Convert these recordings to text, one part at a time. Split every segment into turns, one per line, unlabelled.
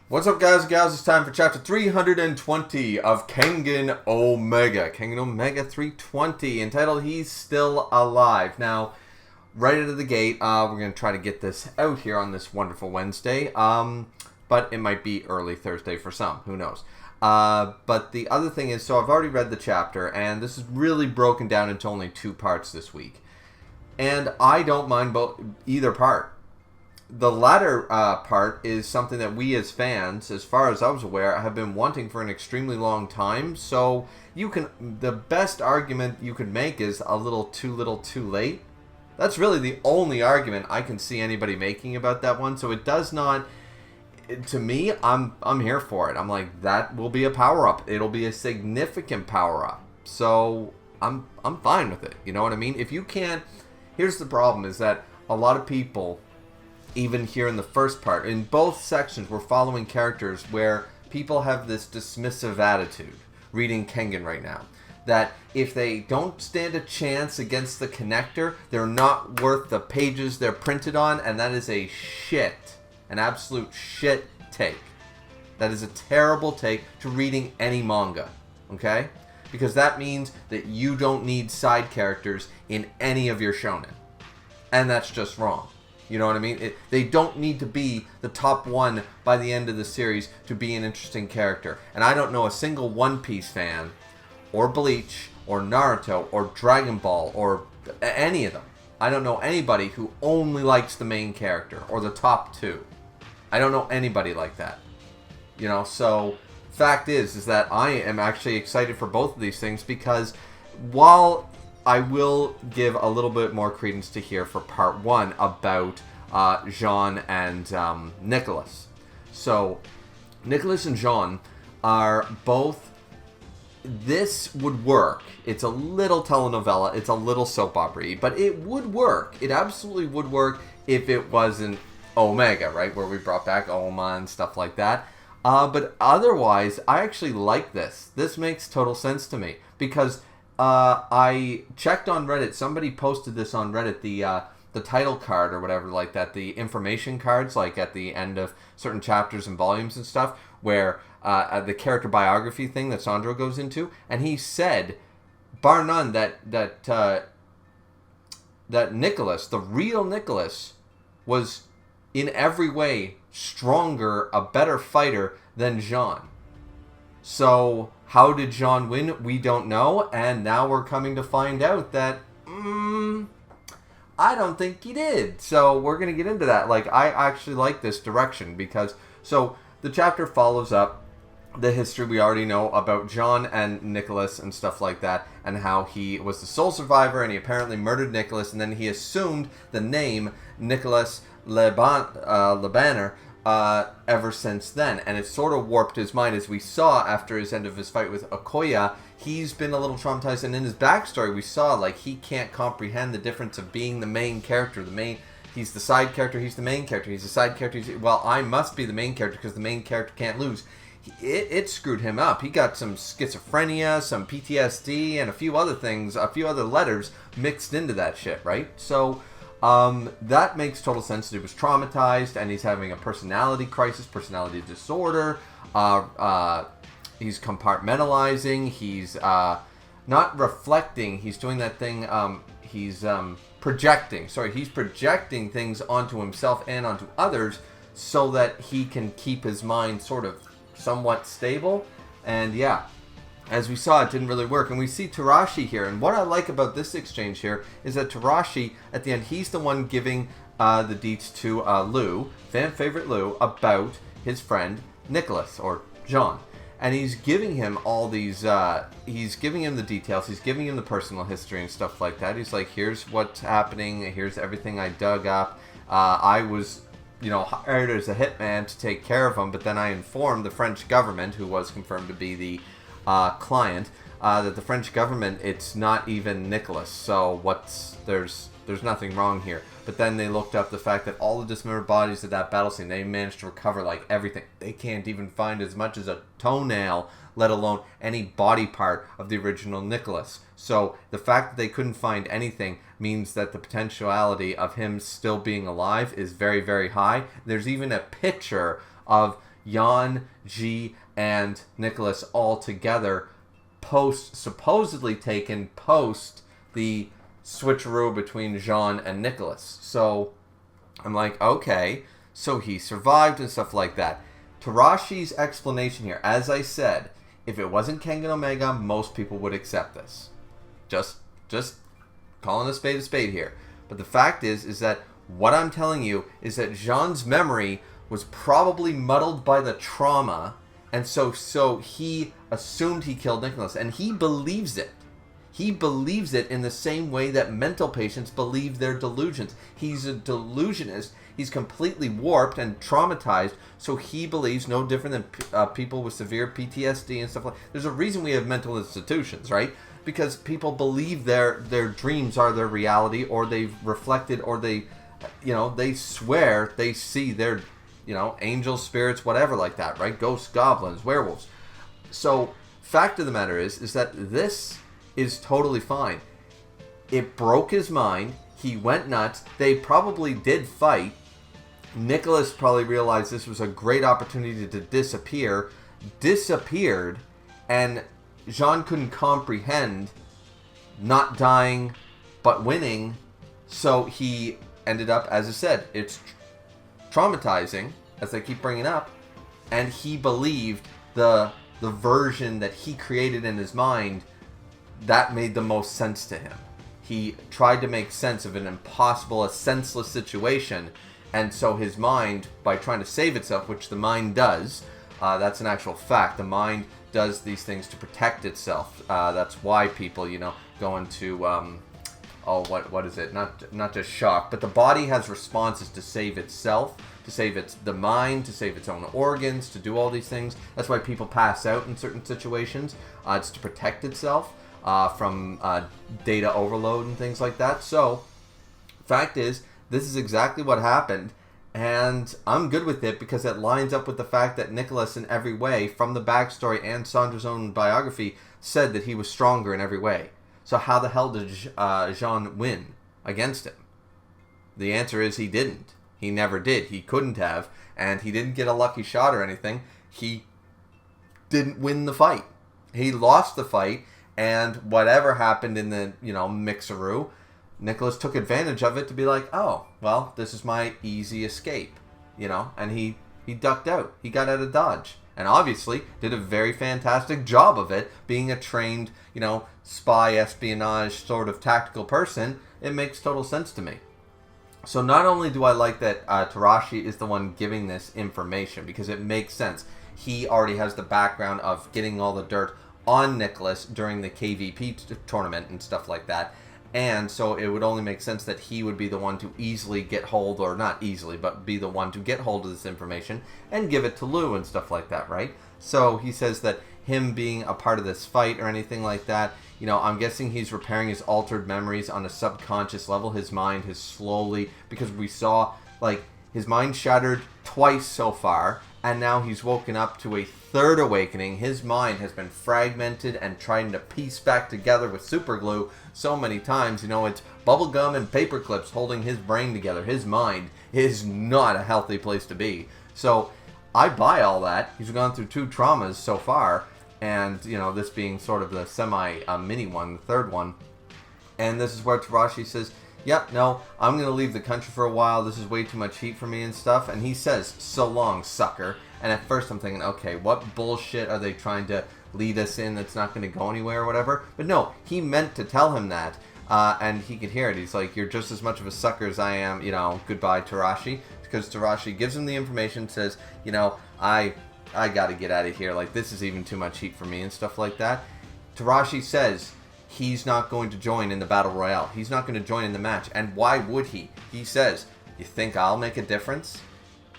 What's up, guys and gals? It's time for chapter 320 of Kengan Omega. Kengan Omega 320, entitled He's Still Alive. Now, right out of the gate, we're going to try to get this out here on this wonderful Wednesday. But it might be early Thursday for some. Who knows? But the other thing is, so I've already read the chapter, and this is really broken down into only 2 parts this week. And I don't mind either part. The latter part is something that we as fans, as far as I was aware, have been wanting for an extremely long time. So the best argument you could make is a little too late. That's really the only argument I can see anybody making about that one. So it does not, to me, I'm here for it. I'm like, that will be a power-up. It'll be a significant power-up. So I'm fine with it. You know what I mean? If you can't, here's the problem, is that a lot of people, even here in the first part, in both sections, we're following characters where people have this dismissive attitude, reading Kengan right now, that if they don't stand a chance against the connector, they're not worth the pages they're printed on, and that is an absolute shit take. That is a terrible take to reading any manga, okay? Because that means that you don't need side characters in any of your shonen. And that's just wrong. You know what I mean? They don't need to be the top one by the end of the series to be an interesting character. And I don't know a single One Piece fan, or Bleach, or Naruto, or Dragon Ball, or any of them. I don't know anybody who only likes the main character, or the top 2. I don't know anybody like that. You know, so fact is that I am actually excited for both of these things, because while I will give a little bit more credence to here for part 1 about Jean and Nicholas. So, Nicholas and Jean are both, this would work. It's a little telenovela, it's a little soap opera, but it would work. It absolutely would work if it wasn't Omega, right? Where we brought back Oma and stuff like that. But otherwise, I actually like this. This makes total sense to me, because I checked on Reddit. Somebody posted this on Reddit, the title card or whatever like that, the information cards, like at the end of certain chapters and volumes and stuff, where the character biography thing that Sandro goes into, and he said, bar none, that Nicholas, the real Nicholas, was in every way stronger, a better fighter than Jean. So, how did Jean win? We don't know, and now we're coming to find out that, I don't think he did. So, we're going to get into that. Like, I actually like this direction, because, so, the chapter follows up the history we already know about Jean and Nicholas and stuff like that, and how he was the sole survivor, and he apparently murdered Nicholas, and then he assumed the name Nicholas Lebanner, ever since then, and it sort of warped his mind, as we saw after his end of his fight with Okoya. He's been a little traumatized, and in his backstory we saw, like, he can't comprehend the difference of being the main character. He's the side character, he's the main character, he's the side character, well, I must be the main character because the main character can't lose. It screwed him up. He got some schizophrenia, some PTSD, and a few other things, a few other letters mixed into that shit, right? So that makes total sense. He was traumatized, and he's having a personality crisis, personality disorder. He's compartmentalizing. He's not reflecting. He's doing that thing. He's projecting. Sorry, he's projecting things onto himself and onto others so that he can keep his mind sort of somewhat stable. And yeah, as we saw, it didn't really work. And we see Tarashi here. And what I like about this exchange here is that Tarashi, at the end, he's the one giving the deets to Lou, fan favorite Lou, about his friend Nicholas, or Jean. And he's giving him all these, he's giving him the details, he's giving him the personal history and stuff like that. He's like, here's what's happening, here's everything I dug up. I was, hired as a hitman to take care of him, but then I informed the French government, who was confirmed to be the client, that the French government, it's not even Nicholas, so there's nothing wrong here. But then they looked up the fact that all the dismembered bodies of that battle scene, they managed to recover like everything. They can't even find as much as a toenail, let alone any body part of the original Nicholas. So the fact that they couldn't find anything means that the potentiality of him still being alive is very, very high. There's even a picture of Jan, G, and Nicholas all together supposedly taken post the switcheroo between Jean and Nicholas. So I'm like, okay, so he survived and stuff like that. Tarashi's explanation here, as I said, if it wasn't Kengan Omega, most people would accept this. Just calling a spade here. But the fact is that what I'm telling you is that Jean's memory was probably muddled by the trauma, and so he assumed he killed Nicholas, and he believes it. He believes it in the same way that mental patients believe their delusions. He's a delusionist. He's completely warped and traumatized, so he believes no different than people with severe PTSD and stuff like that. There's a reason we have mental institutions, right? Because people believe their dreams are their reality, or they've reflected, or they swear they see their, angels, spirits, whatever like that, right? Ghosts, goblins, werewolves. So, fact of the matter is that this is totally fine. It broke his mind. He went nuts. They probably did fight. Nicholas probably realized this was a great opportunity to disappeared, and Jean couldn't comprehend not dying but winning, so he ended up, as I said, it's traumatizing, as I keep bringing up, and he believed the version that he created in his mind. That made the most sense to him. He tried to make sense of an impossible, a senseless situation, and so his mind, by trying to save itself, which the mind does, that's an actual fact. The mind does these things to protect itself. That's why people, go into, what is it? Not just shock, but the body has responses to save itself, to save the mind, to save its own organs, to do all these things. That's why people pass out in certain situations. It's to protect itself from data overload and things like that. So, fact is, this is exactly what happened, and I'm good with it because it lines up with the fact that Nicholas, in every way, from the backstory and Sandra's own biography, said that he was stronger in every way. So how the hell did Jean win against him? The answer is he didn't. He never did. He couldn't have, and he didn't get a lucky shot or anything. He didn't win the fight. He lost the fight, and whatever happened in the, mixeroo, Nicholas took advantage of it to be like, oh, well, this is my easy escape, and he ducked out. He got out of Dodge, and obviously did a very fantastic job of it, being a trained, spy, espionage, sort of tactical person. It makes total sense to me. So not only do I like that Tarashi is the one giving this information, because it makes sense. He already has the background of getting all the dirt on Nicholas during the KVP tournament and stuff like that. And so it would only make sense that he would be the one to easily get hold, or not easily, but be the one to get hold of this information and give it to Lou and stuff like that, right? So he says that him being a part of this fight or anything like that, I'm guessing he's repairing his altered memories on a subconscious level. His mind has slowly, because we saw, his mind shattered twice so far, and now he's woken up to a third awakening. His mind has been fragmented and trying to piece back together with super glue so many times. It's bubblegum and paper clips holding his brain together. His mind is not a healthy place to be. So I buy all that. He's gone through 2 traumas so far, and, this being sort of the semi-mini one, the third one. And this is where Tarashi says, yep, no, I'm going to leave the country for a while. This is way too much heat for me and stuff. And he says, so long, sucker. And at first I'm thinking, okay, what bullshit are they trying to lead us in that's not going to go anywhere or whatever? But no, he meant to tell him that. And he could hear it. He's like, you're just as much of a sucker as I am, goodbye, Tarashi. Because Tarashi gives him the information, says, I got to get out of here. This is even too much heat for me and stuff like that. Tarashi says he's not going to join in the Battle Royale. He's not going to join in the match. And why would he? He says, you think I'll make a difference?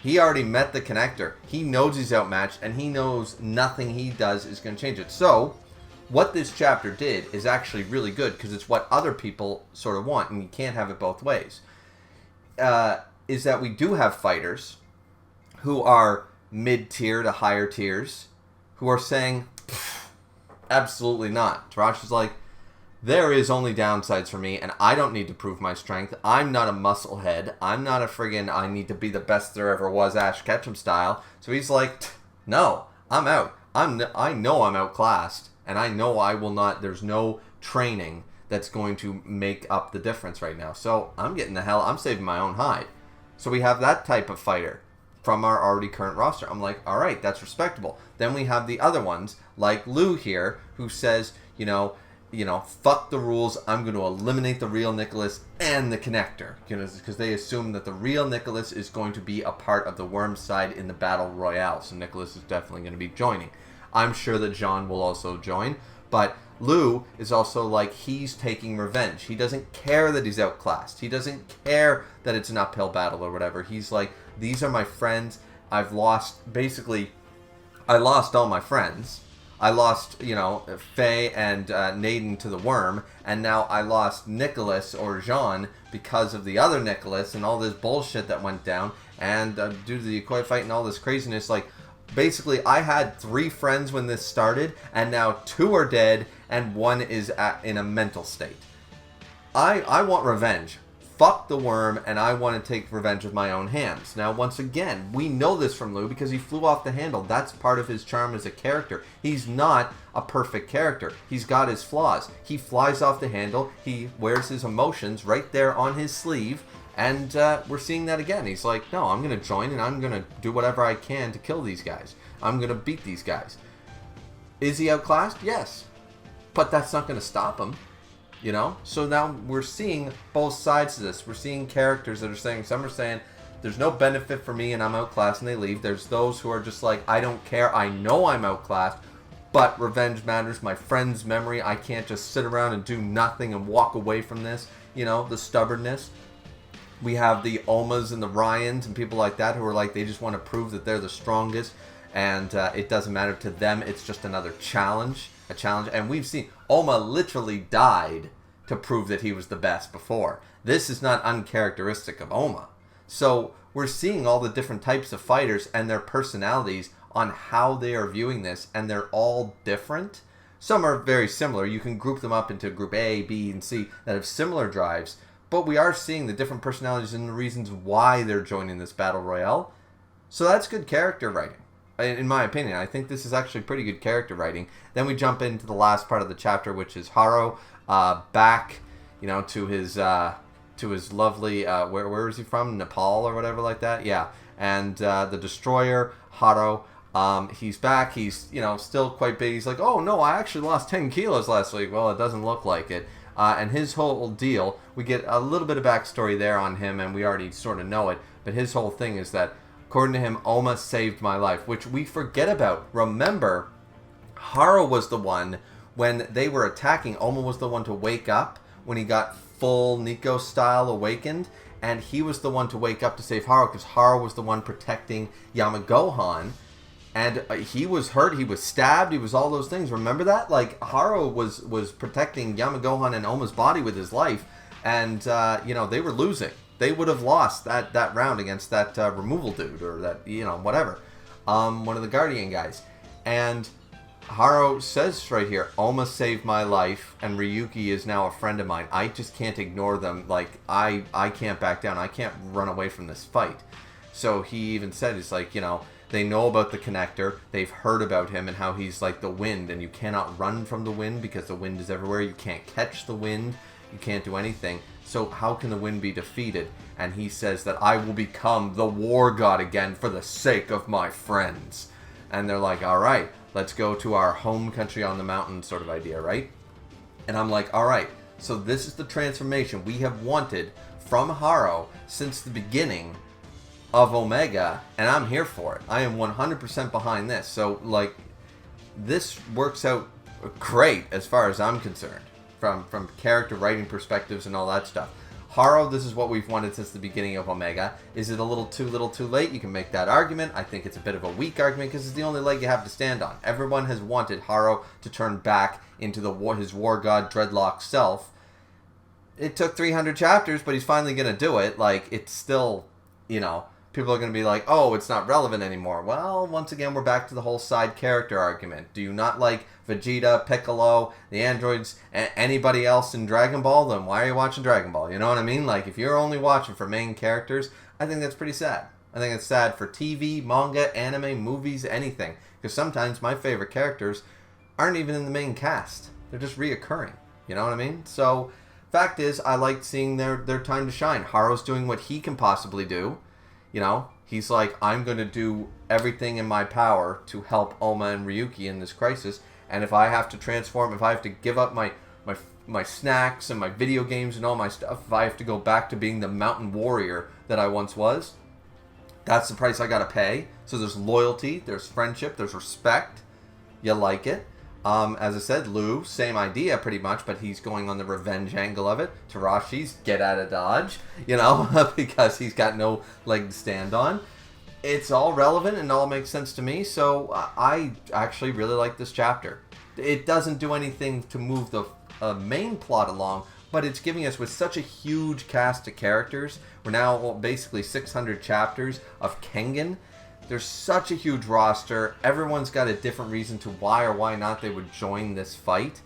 He already met the connector. He knows he's outmatched, and he knows nothing he does is going to change it. So, what this chapter did is actually really good, because it's what other people sort of want, and you can't have it both ways. Is that we do have fighters who are mid-tier to higher tiers who are saying, absolutely not. Tarashi's like, there is only downsides for me, and I don't need to prove my strength. I'm not a musclehead. I'm not a friggin' I need to be the best there ever was, Ash Ketchum style. So he's like, No, I'm out. I know I'm outclassed, and I know I will not. There's no training that's going to make up the difference right now. So I'm getting the hell. I'm saving my own hide. So we have that type of fighter from our already current roster. I'm like, all right, that's respectable. Then we have the other ones like Lou here, who says, fuck the rules. I'm going to eliminate the real Nicholas and the connector, because they assume that the real Nicholas is going to be a part of the Worm side in the battle royale. So Nicholas is definitely going to be joining. I'm sure that Jean will also join, but Lou is also like, he's taking revenge. He doesn't care that he's outclassed. He doesn't care that it's an uphill battle or whatever. He's like, these are my friends. I lost all my friends. I lost, Faye and Naden to the Worm, and now I lost Nicholas or Jean because of the other Nicholas and all this bullshit that went down, and due to the Ikoi fight and all this craziness, like, basically I had 3 friends when this started, and now 2 are dead, and 1 is in a mental state. I want revenge. Fuck the Worm, and I want to take revenge with my own hands. Now, once again, we know this from Lou because he flew off the handle. That's part of his charm as a character. He's not a perfect character. He's got his flaws. He flies off the handle. He wears his emotions right there on his sleeve, and we're seeing that again. He's like, no, I'm going to join, and I'm going to do whatever I can to kill these guys. I'm going to beat these guys. Is he outclassed? Yes. But that's not going to stop him. So now we're seeing both sides of this. We're seeing characters that are saying, some are saying, there's no benefit for me and I'm outclassed, and they leave. There's those who are just like, I don't care. I know I'm outclassed, but revenge matters. My friend's memory. I can't just sit around and do nothing and walk away from this. The stubbornness. We have the Omas and the Ryans and people like that who are like, they just want to prove that they're the strongest, and it doesn't matter to them. It's just another challenge. A challenge. And we've seen Oma literally died to prove that he was the best before. This is not uncharacteristic of Oma. So we're seeing all the different types of fighters and their personalities on how they are viewing this, and they're all different. Some are very similar. You can group them up into group A, B, and C that have similar drives, but we are seeing the different personalities and the reasons why they're joining this battle royale. So that's good character writing. In my opinion, I think this is actually pretty good character writing. Then we jump into the last part of the chapter, which is Harou back, to his lovely where is he from? Nepal or whatever like that. Yeah, and the destroyer Harou. He's back. He's still quite big. He's like, oh no, I actually lost 10 kilos last week. Well, it doesn't look like it. And his whole deal, we get a little bit of backstory there on him, and we already sort of know it. But his whole thing is that, according to him, Oma saved my life, which we forget about. Remember, Harou was the one, when they were attacking, Oma was the one to wake up when he got full Nico style awakened, and he was the one to wake up to save Harou, because Harou was the one protecting Yamagohan, and he was hurt, he was stabbed, he was all those things. Remember that? Like, Harou was protecting Yamagohan and Oma's body with his life, and, they were losing. They would have lost that round against that removal dude, or that, whatever. One of the Guardian guys. And Harou says right here, Oma saved my life, and Ryuki is now a friend of mine. I just can't ignore them. Like, I can't back down. I can't run away from this fight. So he even said, it's like, they know about the connector. They've heard about him and how he's like the wind, and you cannot run from the wind because the wind is everywhere. You can't catch the wind. You can't do anything. So how can the wind be defeated? And he says that I will become the war god again for the sake of my friends. And they're like, all right, let's go to our home country on the mountain sort of idea, right? And I'm like, all right, so this is the transformation we have wanted from Harou since the beginning of Omega, and I'm here for it. I am 100% behind this. So, like, this works out great as far as I'm concerned. From character writing perspectives and all that stuff. Harou, this is what we've wanted since the beginning of Omega. Is it a little too late? You can make that argument. I think it's a bit of a weak argument because it's the only leg you have to stand on. Everyone has wanted Harou to turn back into his war god Dreadlock self. It took 300 chapters, but he's finally going to do it. Like, it's still, people are going to be like, oh, it's not relevant anymore. Well, once again, we're back to the whole side character argument. Do you not like Vegeta, Piccolo, the androids, anybody else in Dragon Ball? Then why are you watching Dragon Ball? You know what I mean? Like, if you're only watching for main characters, I think that's pretty sad. I think it's sad for TV, manga, anime, movies, anything. Because sometimes my favorite characters aren't even in the main cast. They're just reoccurring. You know what I mean? So, fact is, I like seeing their time to shine. Harou's doing what he can possibly do. You know, he's like, I'm going to do everything in my power to help Oma and Ryuki in this crisis. And if I have to transform, if I have to give up my snacks and my video games and all my stuff, if I have to go back to being the mountain warrior that I once was, that's the price I got to pay. So there's loyalty, there's friendship, there's respect. You like it. As I said, Lou, same idea pretty much, but he's going on the revenge angle of it. Tarashi's get out of Dodge, you know, because he's got no leg to stand on. It's all relevant and all makes sense to me, so I actually really like this chapter. It doesn't do anything to move the main plot along, but it's giving us, with such a huge cast of characters, we're now basically 600 chapters of Kengan. There's such a huge roster. Everyone's got a different reason to why or why not they would join this fight,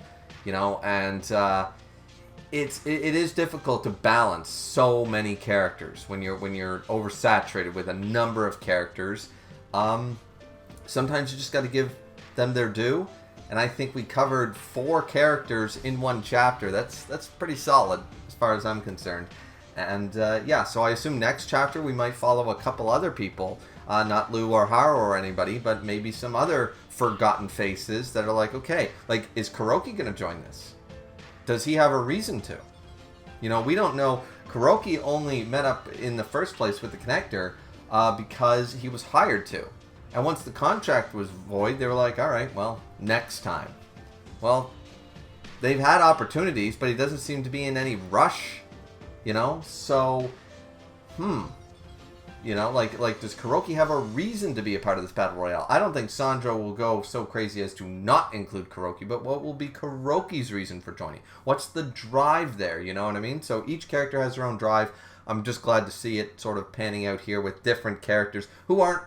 you know, and it is difficult to balance so many characters when you're oversaturated with a number of characters. Sometimes you just got to give them their due, and I think we covered 4 characters in one chapter. That's pretty solid as far as I'm concerned. And yeah, so I assume next chapter we might follow a couple other people. Not Lou or Harou or anybody, but maybe some other forgotten faces that are like, okay, like, is Kuroki going to join this? Does he have a reason to? You know, we don't know. Kuroki only met up in the first place with the Connector because he was hired to. And once the contract was void, they were like, all right, well, next time. Well, they've had opportunities, but he doesn't seem to be in any rush, you know? So, you know, like does Kuroki have a reason to be a part of this battle royale? I don't think Sandro will go so crazy as to not include Kuroki, but what will be Kuroki's reason for joining? What's the drive there, you know what I mean? So each character has their own drive. I'm just glad to see it sort of panning out here with different characters who aren't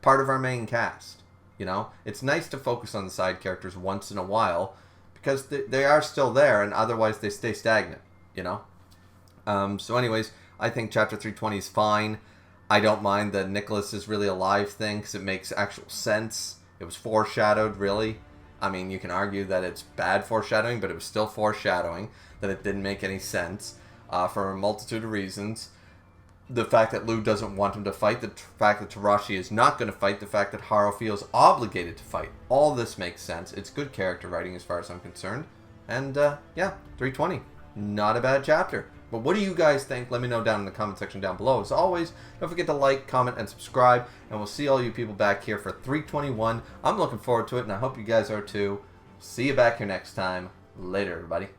part of our main cast, you know? It's nice to focus on the side characters once in a while because they are still there, and otherwise they stay stagnant, you know? So anyways, I think Chapter 320 is fine. I don't mind the Nicholas is really alive thing because it makes actual sense. It was foreshadowed, really. I mean, you can argue that it's bad foreshadowing, but it was still foreshadowing, that it didn't make any sense for a multitude of reasons. The fact that Lou doesn't want him to fight, the fact that Tarashi is not going to fight, the fact that Harou feels obligated to fight. All this makes sense. It's good character writing as far as I'm concerned. And, yeah, 320. Not a bad chapter. But what do you guys think? Let me know down in the comment section down below. As always, don't forget to like, comment, and subscribe. And we'll see all you people back here for 321. I'm looking forward to it, and I hope you guys are too. See you back here next time. Later, everybody.